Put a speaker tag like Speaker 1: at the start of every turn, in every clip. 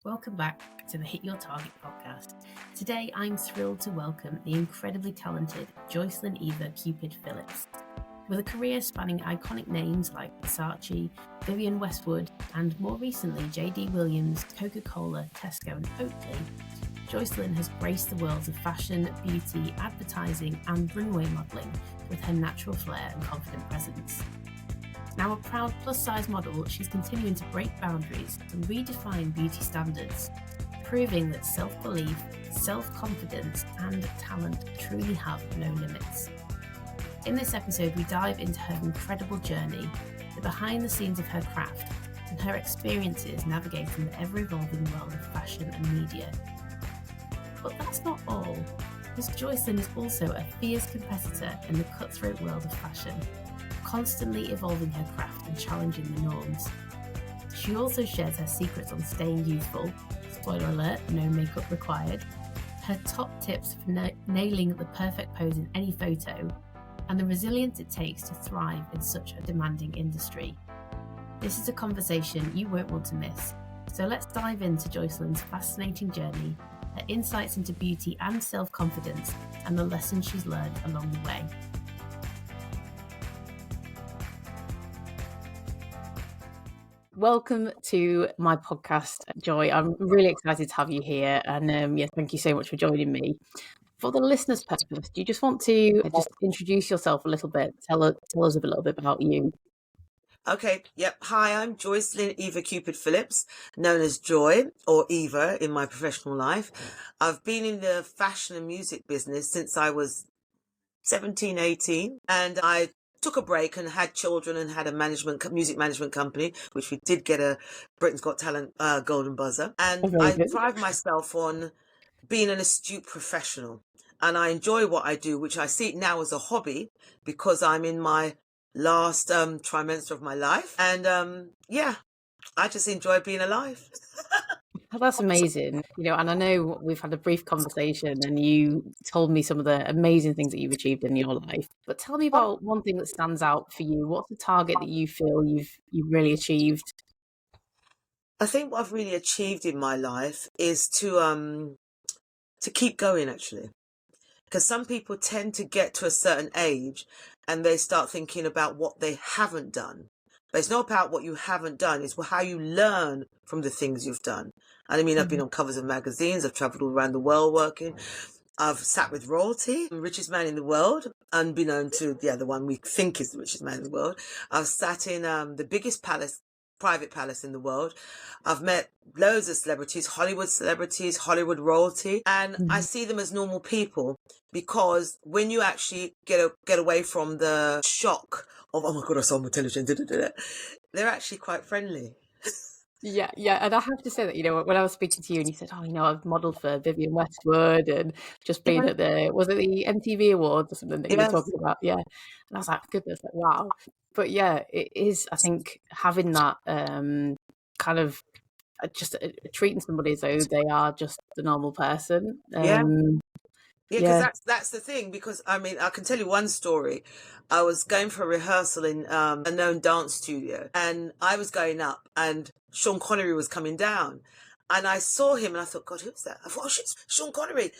Speaker 1: Welcome back to the Hit Your Target podcast. Today, I'm thrilled to welcome the incredibly talented Joycelyn Eva Cupid Phillips. With a career spanning iconic names like Versace, Vivienne Westwood, and more recently JD Williams, Coca-Cola, Tesco, and Oatly, Joycelyn has graced the worlds of fashion, beauty, advertising, and runway modelling with her natural flair and confident presence. Now a proud plus-size model, she's continuing to break boundaries and redefine beauty standards, proving that self-belief, self-confidence, and talent truly have no limits. In this episode, we dive into her incredible journey, the behind the scenes of her craft, and her experiences navigating the ever-evolving world of fashion and media. But that's not all, because Joycelyn is also a fierce competitor in the cutthroat world of fashion, constantly evolving her craft and challenging the norms. She also shares her secrets on staying youthful, spoiler alert, no makeup required, her top tips for nailing the perfect pose in any photo, and the resilience it takes to thrive in such a demanding industry. This is a conversation you won't want to miss, so let's dive into Joycelyn's fascinating journey, her insights into beauty and self-confidence, and the lessons she's learned along the way. Welcome to my podcast, Joy. I'm really excited to have you here, and thank you so much for joining me. For the listeners' purpose, do you just want to just introduce yourself a little bit? Tell us a little bit about you.
Speaker 2: Okay, yep. Hi, I'm Joycelyn Eva Cupid Phillips, known as Joy or Eva in my professional life. I've been in the fashion and music business since I was 17, 18, and I took a break and had children and had a music management company, which we did get a Britain's Got Talent golden buzzer. And I pride myself on being an astute professional. And I enjoy what I do, which I see now as a hobby because I'm in my last trimester of my life. And I just enjoy being alive.
Speaker 1: That's amazing. And I know we've had a brief conversation and you told me some of the amazing things that you've achieved in your life. But tell me about one thing that stands out for you. What's the target that you feel you've really achieved?
Speaker 2: I think what I've really achieved in my life is to keep going, actually. Because some people tend to get to a certain age and they start thinking about what they haven't done. But it's not about what you haven't done. It's how you learn from the things you've done. And I mean, I've been on covers of magazines. I've traveled all around the world working. I've sat with royalty, the richest man in the world, unbeknown to the other one we think is the richest man in the world. I've sat in the biggest private palace in the world. I've met loads of celebrities, Hollywood royalty, and I see them as normal people because when you actually get away from the shock of, oh my God, I'm so intelligent, they're actually quite friendly.
Speaker 1: Yeah. And I have to say that, when I was speaking to you and you said, I've modelled for Vivienne Westwood and just been at was it the MTV Awards or something that you were talking about? Yeah. And I was like, goodness, wow. But yeah, it is, I think, having that kind of just treating somebody as though they are just a normal person.
Speaker 2: Because that's the thing, because I mean, I can tell you one story. I was going for a rehearsal in a known dance studio and I was going up and Sean Connery was coming down and I saw him and I thought, God, who's that? I thought, oh shit, Sean Connery.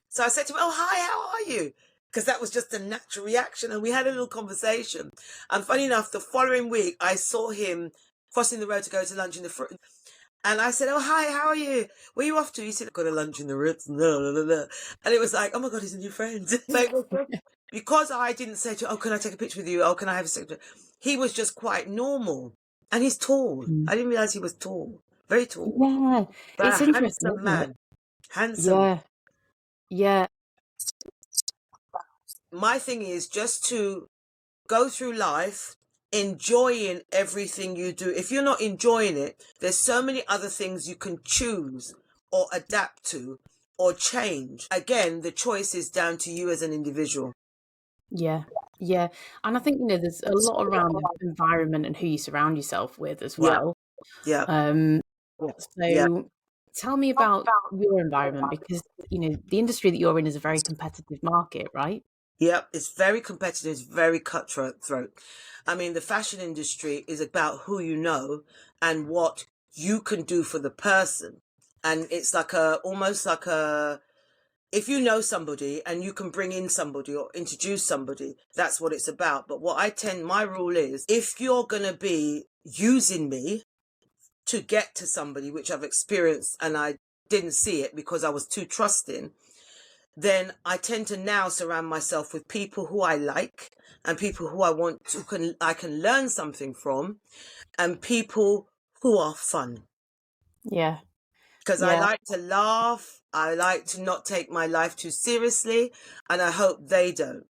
Speaker 2: So I said to him, oh, hi, how are you? Because that was just a natural reaction and we had a little conversation. And funny enough, the following week, I saw him crossing the road to go to lunch in the front. And I said, oh, hi, how are you? Where are you off to? He said, I've got a lunch in the Ritz. And it was like, oh my God, he's a new friend. Because I didn't say to him, oh, can I take a picture with you? Oh, can I have a picture? He was just quite normal. And he's tall. I didn't realize he was tall. Very tall.
Speaker 1: Yeah.
Speaker 2: But
Speaker 1: it's
Speaker 2: a
Speaker 1: interesting,
Speaker 2: handsome man. Handsome.
Speaker 1: Yeah.
Speaker 2: My thing is just to go through life enjoying everything you do. If you're not enjoying it, there's so many other things you can choose or adapt to or change. Again, the choice is down to you as an individual.
Speaker 1: Yeah. And I think, there's a lot around the environment and who you surround yourself with as well. So tell me about your environment, because, the industry that you're in is a very competitive market, right?
Speaker 2: Yep, it's very competitive, it's very cutthroat. I mean, the fashion industry is about who you know and what you can do for the person. And it's like almost like if you know somebody and you can bring in somebody or introduce somebody, that's what it's about. But my rule is, if you're going to be using me to get to somebody, which I've experienced and I didn't see it because I was too trusting, then I tend to now surround myself with people who I like and people who I can learn something from, and people who are fun.
Speaker 1: Yeah.
Speaker 2: Because I like to laugh, I like to not take my life too seriously, and I hope they don't.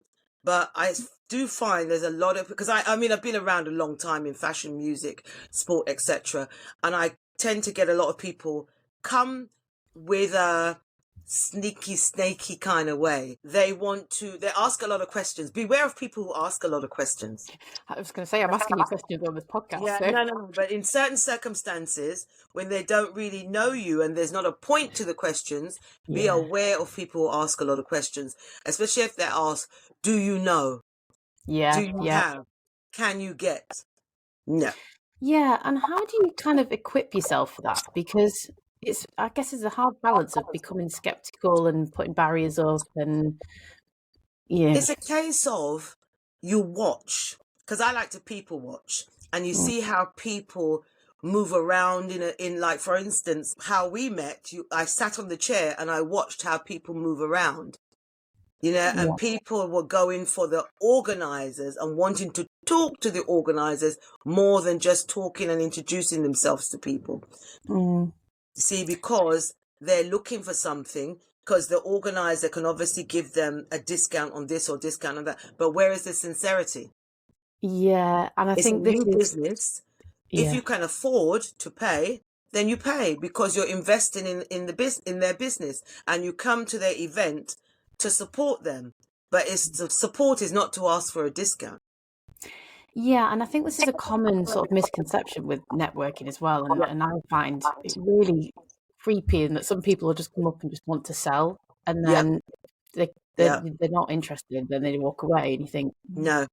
Speaker 2: But I do find there's a lot of, because I mean, I've been around a long time in fashion, music, sport, etc. And I tend to get a lot of people come with a sneaky, snaky kind of way. They ask a lot of questions. Beware of people who ask a lot of questions.
Speaker 1: I was going to say, I'm asking you questions on this podcast.
Speaker 2: Yeah,
Speaker 1: so.
Speaker 2: no. But in certain circumstances, when they don't really know you and there's not a point to the questions, be aware of people who ask a lot of questions, especially if they ask, do you know?
Speaker 1: Yeah.
Speaker 2: Do you have? Can you get? No.
Speaker 1: Yeah. And how do you kind of equip yourself for that? Because I guess it's a hard balance of becoming skeptical and putting barriers up and,
Speaker 2: It's a case of you watch, because I like to people watch, and you see how people move around in like, for instance, how we met. I sat on the chair and I watched how people move around, and people were going for the organizers and wanting to talk to the organizers more than just talking and introducing themselves to people. See, because they're looking for something, because the organizer can obviously give them a discount on this or discount on that. But where is the sincerity?
Speaker 1: Yeah. And I think
Speaker 2: this is business.
Speaker 1: Yeah.
Speaker 2: If you can afford to pay, then you pay, because you're investing in their business, and you come to their event to support them. But support is not to ask for a discount.
Speaker 1: Yeah, and I think this is a common sort of misconception with networking as well. And I find it really creepy in that some people will just come up and just want to sell, and then they're not interested, then they walk away, and you think,
Speaker 2: no,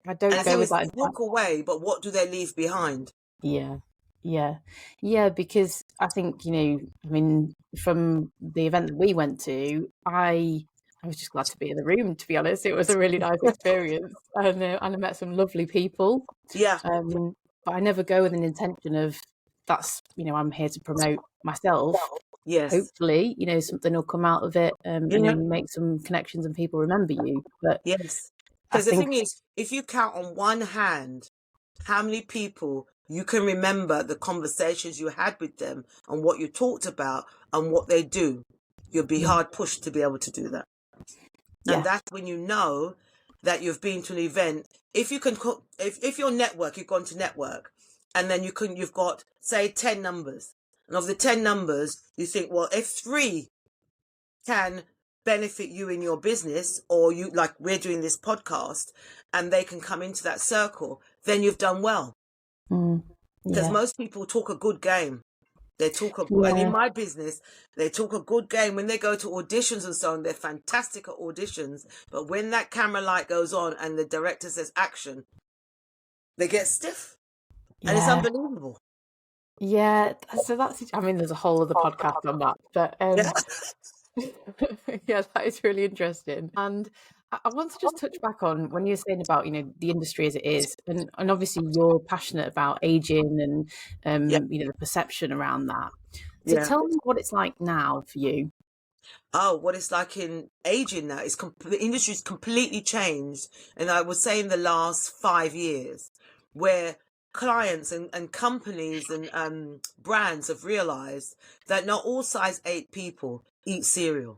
Speaker 1: I don't go with that.
Speaker 2: Walk away, but what do they leave behind?
Speaker 1: Yeah, because I think, I mean, from the event that we went to, I was just glad to be in the room, to be honest. It was a really nice experience, and I met some lovely people.
Speaker 2: Yeah.
Speaker 1: But I never go with an intention of I'm here to promote myself.
Speaker 2: Yes.
Speaker 1: Hopefully, something will come out of it, and you make some connections and people remember you. But
Speaker 2: yes, because the thing is, if you count on one hand how many people you can remember the conversations you had with them and what you talked about and what they do, you'll be hard pushed to be able to do that. And that's when you know that you've been to an event. If you can, if your network, you've gone to network, and then you've got, say, 10 numbers, and of the 10 numbers, you think, well, if 3 can benefit you in your business, or you, like we're doing this podcast, and they can come into that circle, then you've done well. Because most people talk a good game. They talk and in my business, they talk a good game. When they go to auditions and so on, they're fantastic at auditions. But when that camera light goes on and the director says action, they get stiff. And it's unbelievable.
Speaker 1: Yeah. So there's a whole other podcast on that. But that is really interesting. And I want to just touch back on when you're saying about, the industry as it is. And obviously you're passionate about aging and, the perception around that. So tell me what it's like now for you.
Speaker 2: Oh, what it's like in aging now. The industry's completely changed. And I would say in the last 5 years, where clients and companies and brands have realized that not all size 8 people eat cereal.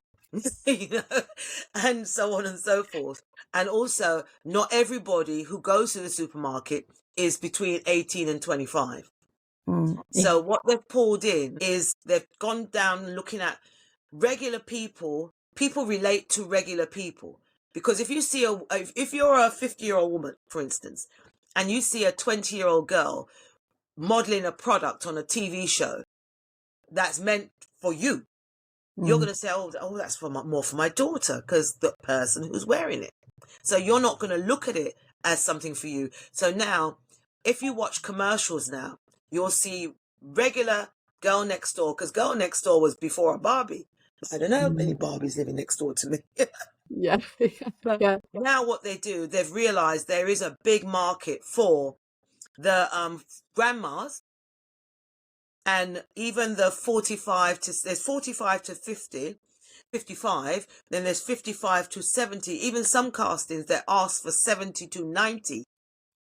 Speaker 2: And so on and so forth. And also, not everybody who goes to the supermarket is between 18 and 25. So what they've pulled in is they've gone down looking at regular people. People relate to regular people, because if you're a 50-year-old woman, for instance, and you see a 20-year-old girl modeling a product on a TV show that's meant for you, you're going to say, oh, that's more for my daughter, because the person who's wearing it. So you're not going to look at it as something for you. So now, if you watch commercials now, you'll see regular Girl Next Door, because Girl Next Door was before a Barbie. I don't know how many Barbies living next door to me.
Speaker 1: Yeah. Yeah.
Speaker 2: Now what they do, they've realised there is a big market for the grandmas, and even the 45 to, there's 45 to 50, 55, then there's 55 to 70, even some castings that ask for 70 to 90.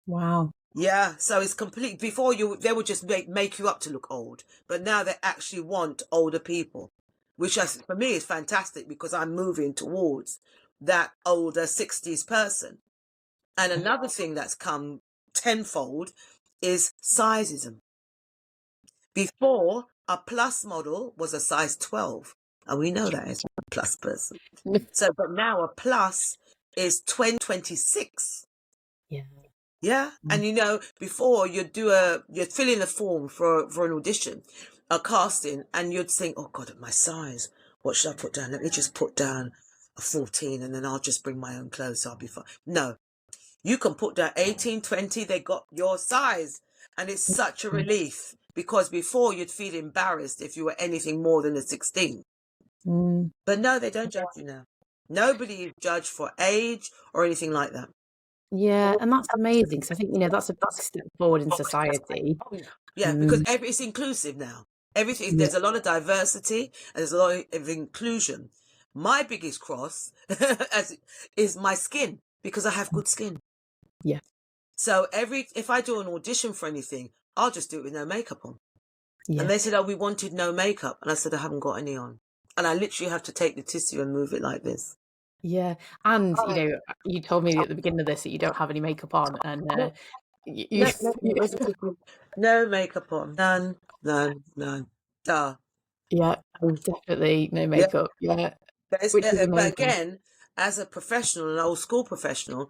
Speaker 1: Wow.
Speaker 2: Yeah, so it's complete. Before they would just make you up to look old, but now they actually want older people, which for me is fantastic because I'm moving towards that older 60s person. And another thing that's come tenfold is sizeism. Before, a plus model was a size 12, and we know that as a plus person. So, but now a plus is 26.
Speaker 1: Yeah.
Speaker 2: Yeah. And before you'd fill in a form for an audition, a casting, and you'd think, oh God, my size, what should I put down? Let me just put down a 14 and then I'll just bring my own clothes. So I'll be fine. No, you can put down 18, 20, they got your size. And it's such a relief because before you'd feel embarrassed if you were anything more than a 16. But no, they don't judge you now. Nobody is judged for age or anything like that.
Speaker 1: Yeah, and that's amazing. So I think, that's a big step forward in society.
Speaker 2: Yeah, because it's inclusive now. Everything, there's a lot of diversity and there's a lot of inclusion. My biggest cross is my skin, because I have good skin.
Speaker 1: Yeah.
Speaker 2: So if I do an audition for anything, I'll just do it with no makeup on.
Speaker 1: Yeah.
Speaker 2: And they said, oh, we wanted no makeup. And I said, I haven't got any on. And I literally have to take the tissue and move it like this.
Speaker 1: Yeah. And, you told me at the beginning of this that you don't have any makeup on. And
Speaker 2: no makeup on. None.
Speaker 1: Yeah, definitely no makeup. Yeah.
Speaker 2: But again, as a professional, an old school professional,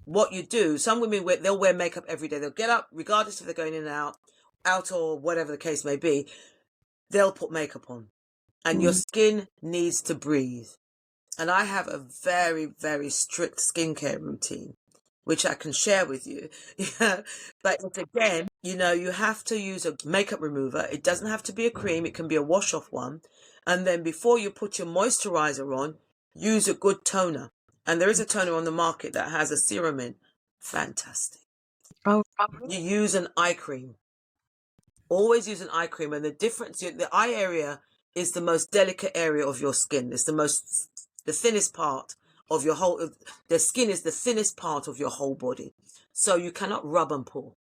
Speaker 2: what you do, some women, they'll wear makeup every day. They'll get up, regardless if they're going in and out or whatever the case may be, they'll put makeup on. And your skin needs to breathe. And I have a very, very strict skincare routine, which I can share with you. But again, you have to use a makeup remover. It doesn't have to be a cream. It can be a wash-off one. And then before you put your moisturizer on, use a good toner. And there is a toner on the market that has a serum in. Fantastic.
Speaker 1: Oh.
Speaker 2: You use an eye cream. Always use an eye cream. And the difference, the eye area is the most delicate area of your skin. It's the thinnest part of your whole, the skin is the thinnest part of your whole body. So you cannot rub and pull.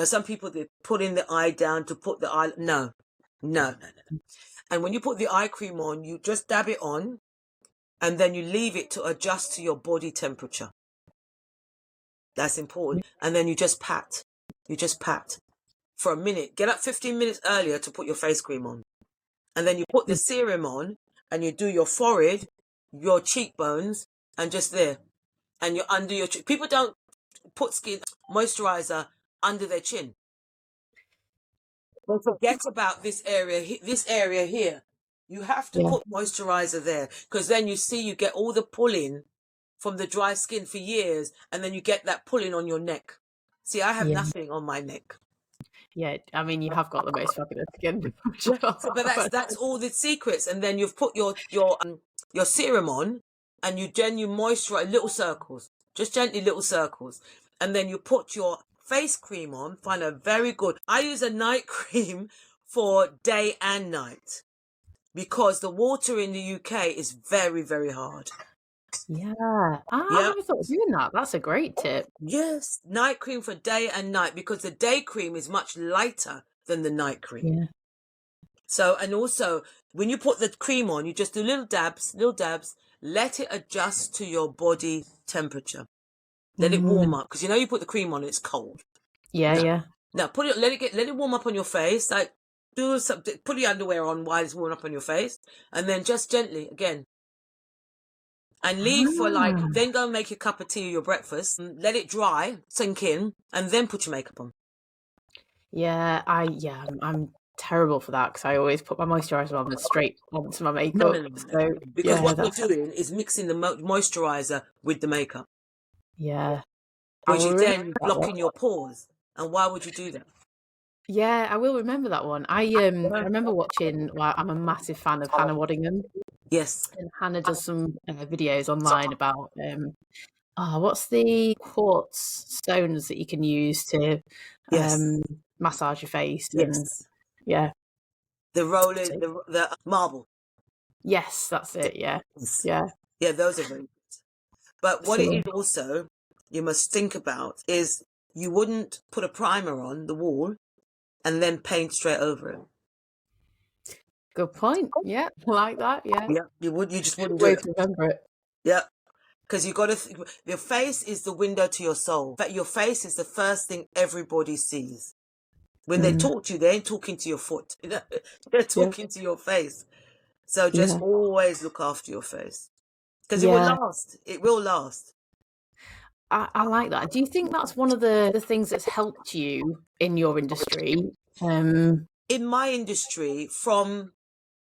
Speaker 2: Some people, they put in the eye down to put the eye, no. And when you put the eye cream on, you just dab it on and then you leave it to adjust to your body temperature. That's important. And then you just pat. For a minute. Get up 15 minutes earlier to put your face cream on. And then you put the serum on and you do your forehead, your cheekbones, and just there. And you're under your chin. People don't put moisturizer under their chin. Don't forget about this area here. You have to put moisturizer there, because then you get all the pulling from the dry skin for years, and then you get that pulling on your neck. See, I have nothing on my neck.
Speaker 1: Yeah, I mean, you have got the most fabulous skin.
Speaker 2: But that's all the secrets. And then you've put your serum on, and you moisturize little circles, just gently little circles, and then you put your face cream on. Find a very good. I use a night cream for day and night because the water in the UK is very, very hard.
Speaker 1: Yeah. I never thought of doing that. That's a great tip.
Speaker 2: Yes, night cream for day and night, because the day cream is much lighter than the night cream.
Speaker 1: Yeah.
Speaker 2: So, and also when you put the cream on, you just do little dabs, let it adjust to your body temperature. Let it warm up, because you put the cream on, it's cold.
Speaker 1: Yeah.
Speaker 2: Now let it warm up on your face. Like do something, put your underwear on while it's warm up on your face, and then just gently again. And leave for then go and make your cup of tea or your breakfast, and let it dry, sink in, and then put your makeup on.
Speaker 1: Yeah, I'm terrible for that, because I always put my moisturizer on and straight onto my makeup.
Speaker 2: No. So, because what you're doing is mixing the moisturizer with the makeup.
Speaker 1: Yeah.
Speaker 2: Which is then blocking your pores. And why would you do that?
Speaker 1: Yeah, I will remember that one. I remember watching. Well, I'm a massive fan of Hannah Waddingham,
Speaker 2: Yes,
Speaker 1: and Hannah does some videos online about what's the quartz stones that you can use to
Speaker 2: yes,
Speaker 1: massage your face, and
Speaker 2: yes.
Speaker 1: yeah,
Speaker 2: The rolling,
Speaker 1: so,
Speaker 2: the marble.
Speaker 1: yes, that's it. Yeah,
Speaker 2: Yes.
Speaker 1: yeah,
Speaker 2: Yeah, those are very good. But what it
Speaker 1: so
Speaker 2: is also, you must think about is you wouldn't put a primer on the wall and then paint straight over it.
Speaker 1: good point. Yeah, I like that. Yeah,
Speaker 2: Yeah, you just
Speaker 1: good
Speaker 2: wouldn't do
Speaker 1: way
Speaker 2: it.
Speaker 1: to remember it.
Speaker 2: Yeah, because you got to. Your face is the window to your soul. But your face is the first thing everybody sees. When they
Speaker 1: Mm,
Speaker 2: talk to you, they ain't talking to your foot. You know, they're
Speaker 1: yeah,
Speaker 2: talking to your face. So just
Speaker 1: yeah,
Speaker 2: always look after your face because it will
Speaker 1: yeah.
Speaker 2: last. It will last.
Speaker 1: I like that. Do you think that's one of the things that's helped you in your industry? Um,
Speaker 2: In my industry, from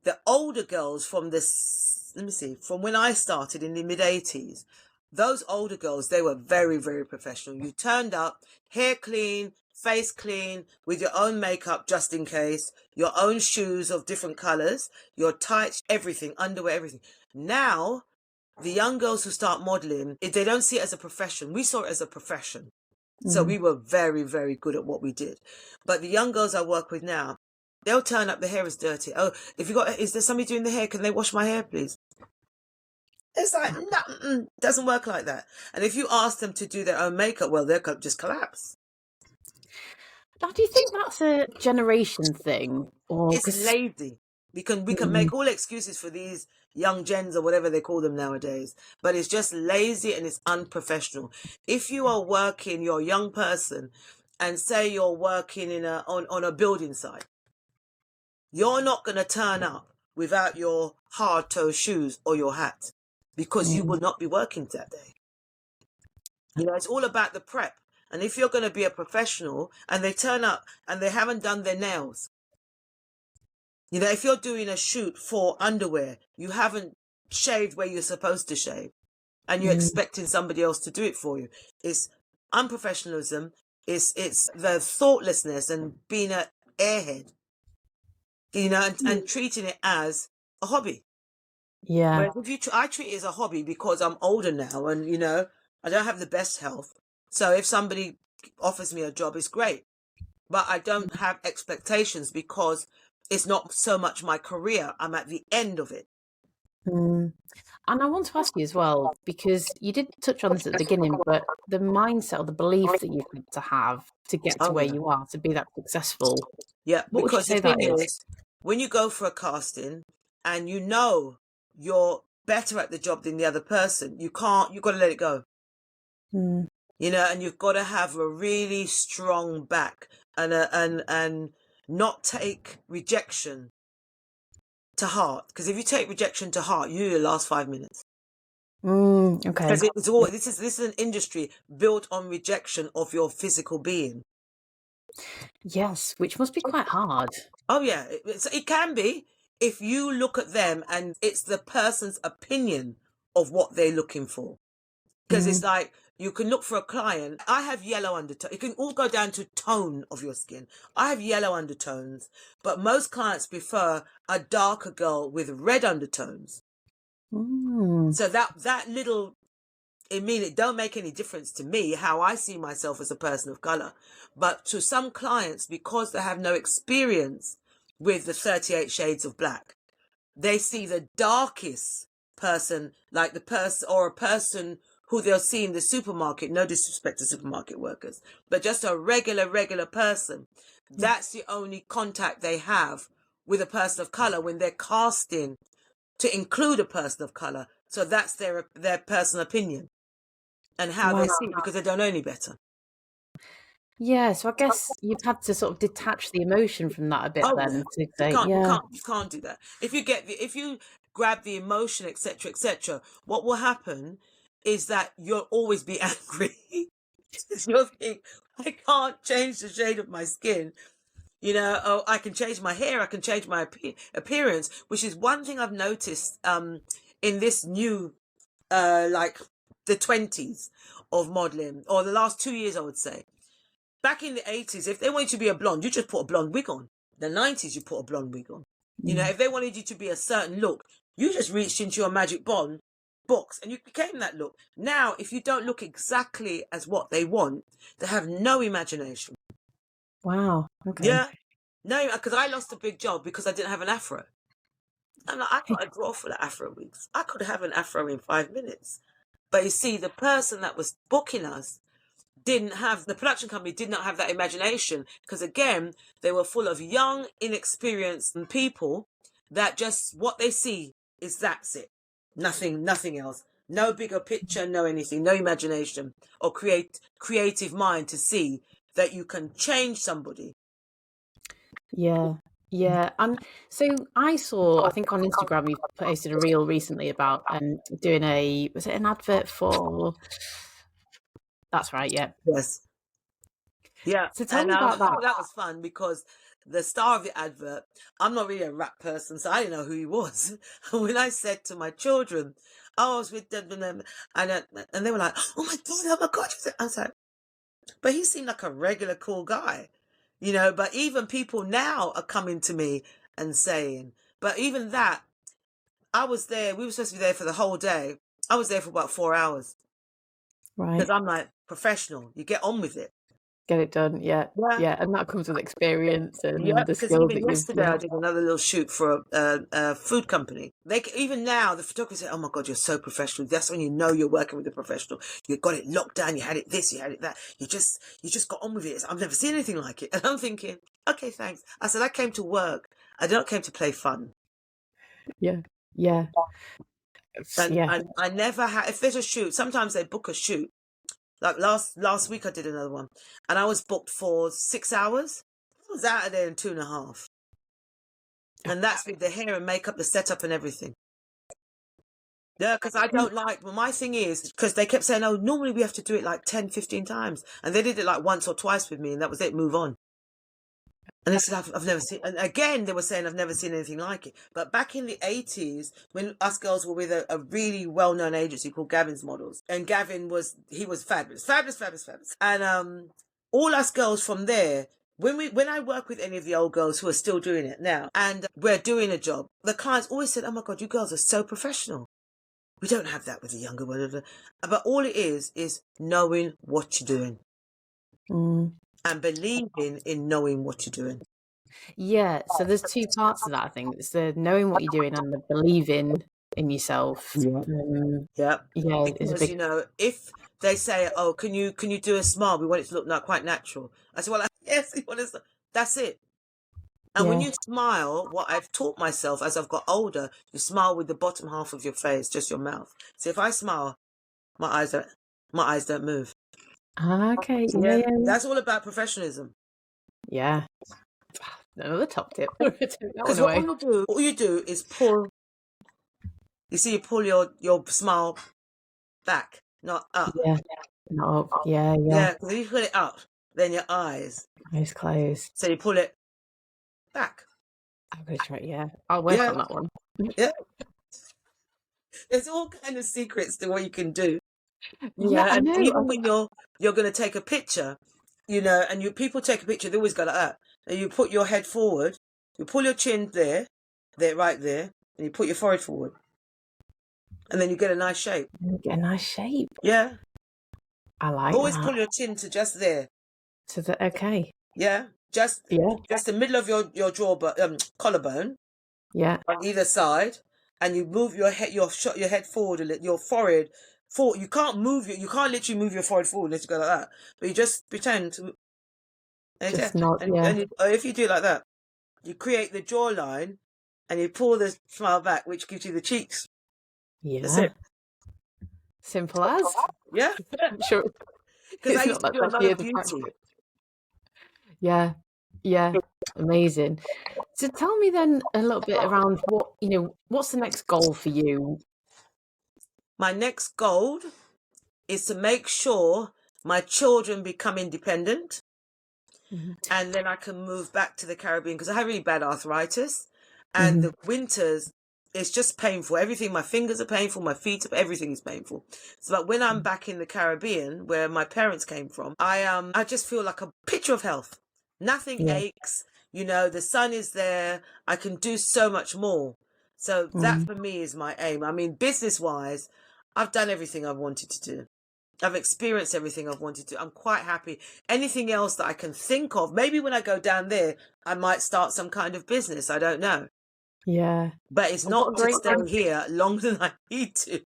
Speaker 2: the older girls from this, let me see, from when I started in the mid 80s, those older girls, they were very, very professional. You turned up, hair clean, face clean, with your own makeup just in case, your own shoes of different colors, your tights, everything, underwear, everything. Now, the young girls who start modeling, if they don't see it as a profession, we saw it as a profession. So
Speaker 1: mm,
Speaker 2: we were very, very good at what we did. But the young girls I work with now, they'll turn up, the hair is dirty. Oh, is there somebody doing the hair? Can they wash my hair, please? It's like, no, doesn't work like that. And if you ask them to do their own makeup, well, they'll just collapse.
Speaker 1: now, do you think that's a generation thing, or
Speaker 2: It's
Speaker 1: because
Speaker 2: lazy. We can make all excuses for these young gens or whatever they call them nowadays, but it's just lazy and it's unprofessional. If you are working, you're a young person, and say you're working on a building site, you're not going to turn up without your hard toe shoes or your hat because you will not be working that day. You know, it's all about the prep. And if you're going to be a professional and they turn up and they haven't done their nails, you know, if you're doing a shoot for underwear, you haven't shaved where you're supposed to shave and you're expecting somebody else to do it for you. It's unprofessionalism. It's the thoughtlessness and being an airhead, you know, and treating it as a hobby.
Speaker 1: yeah,
Speaker 2: Whereas I treat it as a hobby because I'm older now and, you know, I don't have the best health. So if somebody offers me a job, it's great. But I don't have expectations because it's not so much my career. I'm at the end of it.
Speaker 1: mm. And I want to ask you as well, because you did touch on this at the beginning, but the mindset or the belief that you've had to have to get to
Speaker 2: Oh,
Speaker 1: where
Speaker 2: yeah.
Speaker 1: you are, to be that successful,
Speaker 2: Yeah.
Speaker 1: what would you
Speaker 2: Because the
Speaker 1: say that
Speaker 2: thing
Speaker 1: is?
Speaker 2: is, when you go for a casting and you know you're better at the job than the other person, you've got to let it go.
Speaker 1: Mm,
Speaker 2: You know, and you've got to have a really strong back and not take rejection to heart. Because if you take rejection to heart, you last 5 minutes.
Speaker 1: okay.
Speaker 2: Because it's all this is an industry built on rejection of your physical being.
Speaker 1: Yes, which must be quite hard.
Speaker 2: Oh yeah, it can be if you look at them and it's the person's opinion of what they're looking for. Because it's
Speaker 1: Mm,
Speaker 2: like you can look for a client. I have yellow undertones. It can all go down to tone of your skin. I have yellow undertones, but most clients prefer a darker girl with red undertones. So that little, it don't make any difference to me how I see myself as a person of color. But to some clients, because they have no experience with the 38 shades of black, they see the darkest person, like the person or a person who they'll see in the supermarket. No disrespect to supermarket workers, but just a regular person.
Speaker 1: yeah.
Speaker 2: That's the only contact they have with a person of color when they're casting to include a person of color. So that's their personal opinion and how they
Speaker 1: Wow.
Speaker 2: see it because they don't know any better.
Speaker 1: Yeah, so I guess you've had to sort of detach the emotion from that a bit
Speaker 2: Oh yeah,
Speaker 1: then to say, yeah.
Speaker 2: you can't do that. If you grab the emotion, etc., etc., what will happen is that you'll always be angry. You'll think, I can't change the shade of my skin. You know, oh, I can change my hair, I can change my appearance, which is one thing I've noticed in this new like the 20s of modeling, or the last 2 years, I would say. back in the 80s, if they wanted you to be a blonde, you just put a blonde wig on. The 90s, you put a blonde wig on. You know, if they wanted you to be a certain look, you just reached into your magic box and you became that look. Now, if you don't look exactly as what they want, they have no imagination.
Speaker 1: Wow. Okay.
Speaker 2: Yeah. No, because I lost a big job because I didn't have an afro. And I got a draw full of afro wigs. I could have an afro in 5 minutes. But you see, the person that was booking us the production company did not have that imagination, because again, they were full of young, inexperienced people that just what they see is that's it. Nothing else. No bigger picture, no anything, no imagination or creative mind to see that you can change somebody.
Speaker 1: Yeah. Yeah. And so I think on Instagram you posted a reel recently about doing was it an advert for, that's right, yeah.
Speaker 2: Yes. Yeah.
Speaker 1: So tell me about that.
Speaker 2: That was fun because the star of the advert, I'm not really a rap person, so I didn't know who he was. And when I said to my children, I was with them, and they were like, oh my God. I was like, but he seemed like a regular cool guy, you know, but even people now are coming to me and saying, but even that, I was there, we were supposed to be there for the whole day. I was there for about 4 hours.
Speaker 1: Right.
Speaker 2: Because I'm like, professional, you get on with it.
Speaker 1: Get it done, yeah. And that comes with experience and the skills that
Speaker 2: yesterday I did another little shoot for a food company. Even now the photographer said, "Oh my God, you're so professional." That's when you know you're working with a professional. You got it locked down. You had it this, you had it that. You just got on with it. I've never seen anything like it. And I'm thinking, okay, thanks. I said I came to work. I did not came to play fun.
Speaker 1: Yeah.
Speaker 2: And I never had. If there's a shoot, sometimes they book a shoot. Like last week I did another one and I was booked for 6 hours. I was out of there in 2.5. And that's with the hair and makeup, the setup and everything. Yeah, because I don't my thing is, because they kept saying, oh, normally we have to do it like 10, 15 times. And they did it like once or twice with me and that was it, move on. And they said, I've never seen, and again, they were saying, I've never seen anything like it. But back in the 80s, when us girls were with a really well-known agency called Gavin's Models, and Gavin was fabulous. And all us girls from there, when I work with any of the old girls who are still doing it now, and we're doing a job, the clients always said, oh my God, you girls are so professional. We don't have that with the younger one. But all it is knowing what you're doing. And believing in knowing what you're doing.
Speaker 1: Yeah, so there's two parts to that, I think. It's the knowing what you're doing and the believing in yourself.
Speaker 2: Yeah. Because, you know, if they say, oh, can you do a smile? We want it to look quite natural. I said, well, yes, that's it. And when you smile, what I've taught myself as I've got older, you smile with the bottom half of your face, just your mouth. So if I smile, my eyes don't move.
Speaker 1: Okay.
Speaker 2: Yeah. That's all about professionalism.
Speaker 1: Yeah. Another top tip.
Speaker 2: Because all you do is pull. You see, you pull your smile back, not up.
Speaker 1: Yeah. Not up. Yeah.
Speaker 2: Yeah. Because if you pull it up, then your eyes
Speaker 1: closed.
Speaker 2: So you pull it back.
Speaker 1: I'm gonna try. Yeah, I'll work on that one.
Speaker 2: Yeah. There's all kind of secrets to what you can do.
Speaker 1: Yeah,
Speaker 2: and even when you're going to take a picture, you know, and people take a picture, they always go like that. And you put your head forward, you pull your chin there, right there, and you put your forehead forward. And then you get a nice shape.
Speaker 1: Yeah. I like
Speaker 2: always
Speaker 1: that.
Speaker 2: Pull your chin to just there.
Speaker 1: Okay.
Speaker 2: Yeah. Just the middle of your collarbone.
Speaker 1: Yeah.
Speaker 2: On either side. And you move your head forward a little, your forehead forward. You can't literally move your forehead forward unless you go like that. But you just pretend to. And if you do it like that, you create the jawline and you pull the smile back, which gives you the cheeks.
Speaker 1: Yeah.
Speaker 2: That's it.
Speaker 1: Simple as.
Speaker 2: Yeah.
Speaker 1: I'm sure.
Speaker 2: Because I used to do a lot of beauty.
Speaker 1: Yeah. Amazing. So tell me then a little bit around what's the next goal for you?
Speaker 2: My next goal is to make sure my children become independent. Mm-hmm. And then I can move back to the Caribbean because I have really bad arthritis and the winters it's just painful. Everything, my fingers are painful, my feet, everything is painful. So but when I'm back in the Caribbean, where my parents came from, I just feel like a picture of health. Nothing aches. You know, the sun is there. I can do so much more. So that for me is my aim. I mean, business-wise, I've done everything I've wanted to do. I've experienced everything I've wanted to. I'm quite happy. Anything else that I can think of, maybe when I go down there, I might start some kind of business. I don't know.
Speaker 1: Yeah.
Speaker 2: But it's not to stay here longer than I need to.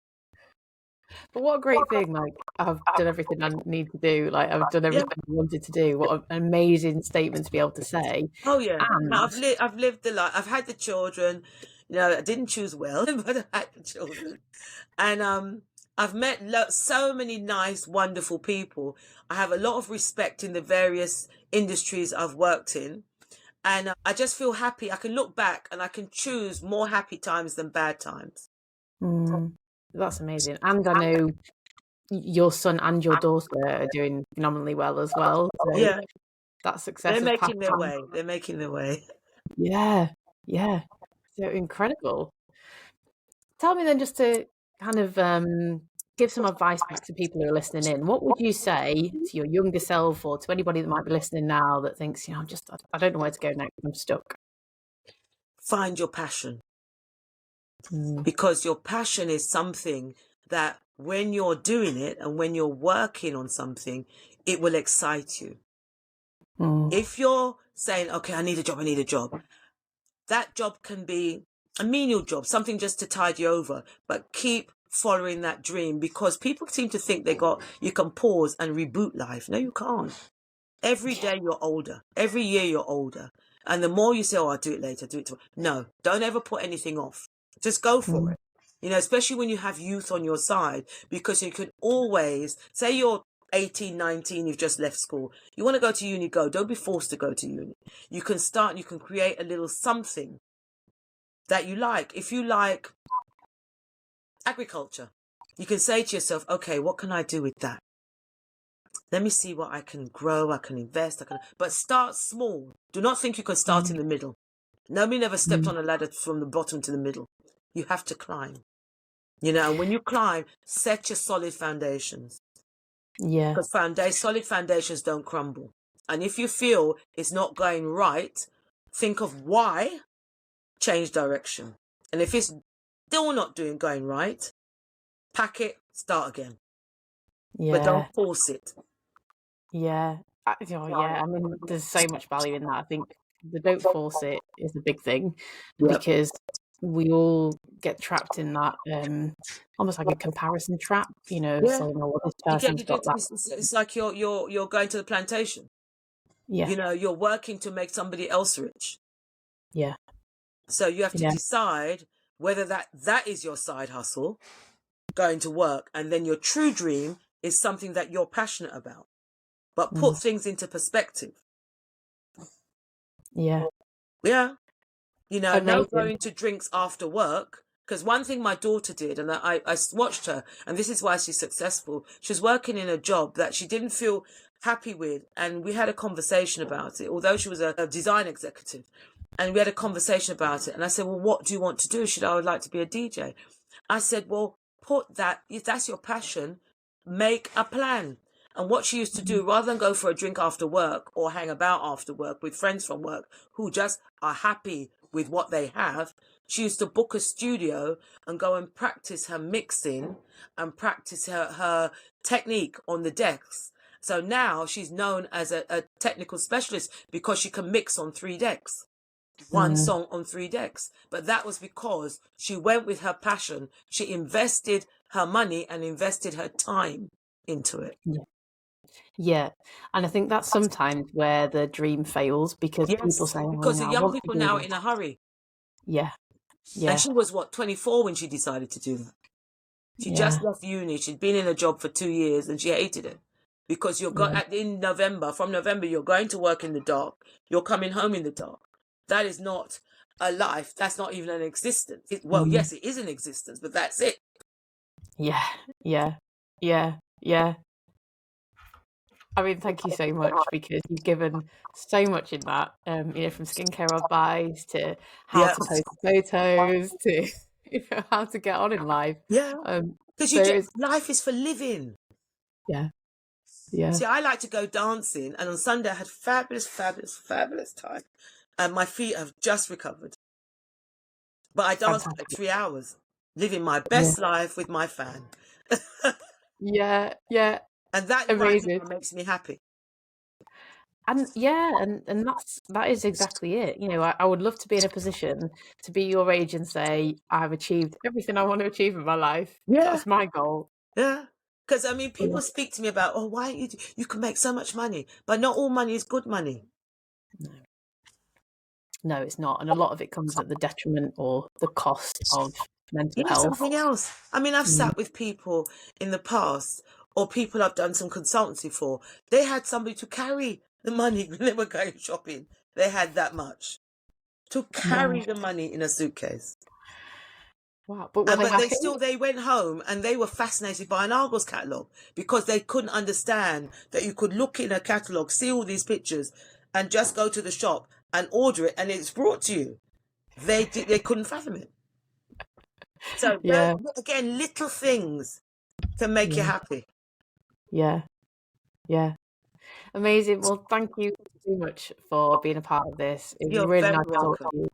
Speaker 1: But what a great thing. Like, I've done everything I need to do. Like, I've done everything I wanted to do. What an amazing statement to be able to say.
Speaker 2: Oh, yeah.
Speaker 1: And
Speaker 2: I've lived the life. I've had the children. You know, I didn't choose well, but I had the children. And I've met so many nice, wonderful people. I have a lot of respect in the various industries I've worked in. And I just feel happy. I can look back and I can choose more happy times than bad times.
Speaker 1: That's amazing. And I know your son and your daughter are doing phenomenally well as well. So
Speaker 2: Yeah.
Speaker 1: that success
Speaker 2: They're making their way. They're making their way.
Speaker 1: Yeah. Yeah. So incredible. Tell me then, just to kind of give some advice back to people who are listening in, what would you say to your younger self or to anybody that might be listening now that thinks, you know, I don't know where to go next, I'm stuck?
Speaker 2: Find your passion. Because your passion is something that when you're doing it and when you're working on something, it will excite you. If you're saying, okay, I need a job, that job can be a menial job, something just to tide you over, but keep following that dream, because people seem to think you can pause and reboot life. No, you can't. Every day you're older. Every year you're older. And the more you say, oh, I'll do it later, do it tomorrow. No, don't ever put anything off. Just go for it. You know, especially when you have youth on your side, because you can always, say you're 18, 19, you've just left school. You want to go to uni, go. Don't be forced to go to uni. You can start, you can create a little something that you like. If you like agriculture, you can say to yourself, okay, what can I do with that? Let me see what I can grow, I can invest, but start small. Do not think you can start in the middle. Nobody never stepped on a ladder from the bottom to the middle. You have to climb. You know, and when you climb, set your solid foundations. Yeah. Because solid foundations don't crumble. And if you feel it's not going right, think of why, change direction. And if it's still not going right, pack it, start again. Yeah. But don't force it.
Speaker 1: Yeah. Yeah. I mean, there's so much value in that. I think the don't force it is the big thing, because we all get trapped in that almost like a comparison trap, you know, saying, oh, well, this person's got that.
Speaker 2: It's like you're going to the plantation. Yeah. You know, you're working to make somebody else rich.
Speaker 1: Yeah.
Speaker 2: So you have to decide whether that is your side hustle, going to work, and then your true dream is something that you're passionate about. But put things into perspective.
Speaker 1: Yeah.
Speaker 2: Yeah. You know, no going to drinks after work. Because one thing my daughter did, and I watched her, and this is why she's successful. She was working in a job that she didn't feel happy with. And we had a conversation about it, although she was a design executive. And we had a conversation about it. And I said, well, what do you want to do? She said, I would like to be a DJ. I said, well, if that's your passion, make a plan. And what she used to do, rather than go for a drink after work or hang about after work with friends from work who just are happy with what they have, she used to book a studio and go and practice her mixing and practice her technique on the decks. So now she's known as a technical specialist because she can mix on 3 decks. One song on 3 decks. But that was because she went with her passion. She invested her money and invested her time into it.
Speaker 1: Yeah. And I think that's sometimes where the dream fails, because people say,
Speaker 2: because the young people now are in a hurry.
Speaker 1: Yeah. Yeah.
Speaker 2: And she was 24 when she decided to do that. She just left uni. She'd been in a job for 2 years and she hated it. Because from November, you're going to work in the dark. You're coming home in the dark. That is not a life. That's not even an existence. Yes, it is an existence, but that's it. Yeah. Yeah. Yeah. Yeah. I mean, thank you so much, because you've given so much in that, you know, from skincare advice to how to post photos to
Speaker 1: how to get on in life.
Speaker 2: Yeah. Because
Speaker 1: So it's
Speaker 2: life is for living.
Speaker 1: yeah, yeah,
Speaker 2: See, I like to go dancing, and on Sunday I had fabulous, fabulous, fabulous time. And my feet have just recovered. But I danced for like
Speaker 1: fantastic.
Speaker 2: 3 hours, living my
Speaker 1: Yeah,
Speaker 2: best life with my fan.
Speaker 1: yeah, yeah,
Speaker 2: And that right
Speaker 1: amazing.
Speaker 2: now makes me happy.
Speaker 1: And yeah, and that is exactly it. You know, I would love to be in a position to be your age and say I've achieved everything I want to achieve in my life.
Speaker 2: Yeah.
Speaker 1: That's my goal.
Speaker 2: Yeah. Because, I mean,
Speaker 1: Yeah.
Speaker 2: people speak to me about, oh, why you can make so much money, but not all money is good money.
Speaker 1: No, no, it's not, and a lot of it comes at the detriment or the cost of mental
Speaker 2: You know
Speaker 1: health.
Speaker 2: something else? I mean, I've
Speaker 1: Mm,
Speaker 2: sat with people in the past, or people I've done some consultancy for. They had somebody to carry the money when they were going shopping. They had that much to
Speaker 1: wow,
Speaker 2: carry the money in a suitcase.
Speaker 1: wow. But were they
Speaker 2: But
Speaker 1: happy?
Speaker 2: they went home and they were fascinated by an Argos catalogue because they couldn't understand that you could look in a catalogue, see all these pictures, and just go to the shop and order it, and it's brought to you. They couldn't fathom it. So
Speaker 1: Yeah,
Speaker 2: again, little things to make you
Speaker 1: yeah,
Speaker 2: happy.
Speaker 1: yeah, yeah. Amazing. Well, thank you so much for being a part of this. It was
Speaker 2: You're
Speaker 1: really
Speaker 2: very
Speaker 1: nice to talk
Speaker 2: welcome.
Speaker 1: to you.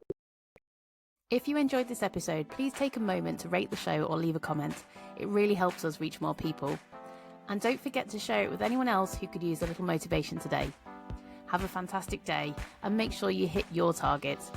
Speaker 1: If you enjoyed this episode, please take a moment to rate the show or leave a comment. It really helps us reach more people. And don't forget to share it with anyone else who could use a little motivation today. Have a fantastic day and make sure you hit your targets.